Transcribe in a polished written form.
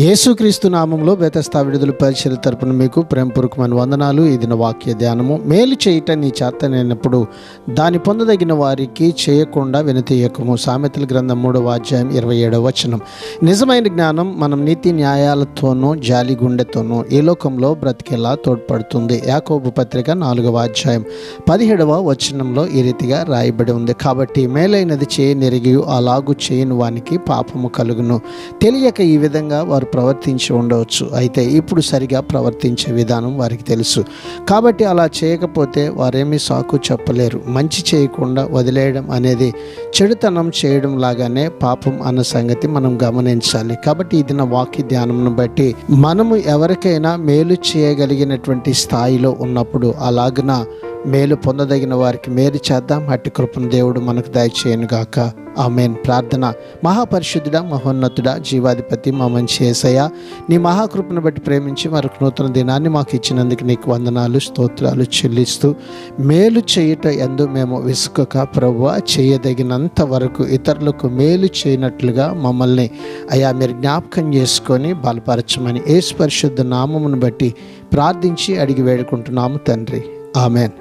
యేసుక్రీస్తు నామంలో బెతస్తా విడుదల పరిచర్య తరపున మీకు ప్రేమపూర్వకమైన వందనాలు. ఇది నా వాక్య ధ్యానము. మేలు చేయట నీ చేతనైనప్పుడు దాని పొందదగిన వారికి చేయకుండా వెనుతీయకము. సామెతల గ్రంథం 3వ అధ్యాయం 27వ వచనం. నిజమైన జ్ఞానం మనం నీతి న్యాయాలతోనూ జాలి గుండెతోనూ ఈ లోకంలో బ్రతికేలా తోడ్పడుతుంది. యాకోబు పత్రిక 4వ అధ్యాయం 17వ వచనంలో ఈ రీతిగా రాయబడి ఉంది. కాబట్టి మేలైనది చేయనెరిగి అలాగు చేయని వానికి పాపము కలుగును. తెలియక ఈ విధంగా వారు ప్రవర్తించి ఉండవచ్చు. అయితే ఇప్పుడు సరిగా ప్రవర్తించే విధానం వారికి తెలుసు. కాబట్టి అలా చేయకపోతే వారేమీ సాకు చెప్పలేరు. మంచి చేయకుండా వదిలేయడం అనేది చెడుతనం చేయడం లాగానే పాపం అన్న సంగతి మనం గమనించాలి. కాబట్టి ఇది నా వాక్య ధ్యానంను బట్టి మనము ఎవరికైనా మేలు చేయగలిగినటువంటి స్థాయిలో ఉన్నప్పుడు అలాగున మేలు పొందదగిన వారికి మేలు చేద్దాం. అట్టి కృపను దేవుడు మనకు దయచేయను గాక. ఆమేన్. ప్రార్థన. మహాపరిశుద్ధుడా, మహోన్నతుడా, జీవాధిపతి, మా మంచి యేసయ్య, నీ మహాకృపను బట్టి ప్రేమించి మరొక నూతన దినాన్ని మాకు ఇచ్చినందుకు నీకు వందనాలు, స్తోత్రాలు చెల్లిస్తూ మేలు చేయుట యందు మేము విసుకక ప్రభువా చేయదగినంత వరకు ఇతరులకు మేలు చేయనట్లుగా మమ్మల్ని అయ్యా మీరు జ్ఞాపకం చేసుకొని బలపరచమని యేసు పరిశుద్ధ నామమును బట్టి ప్రార్థించి అడిగి వేడుకుంటున్నాము తండ్రి. ఆమేన్.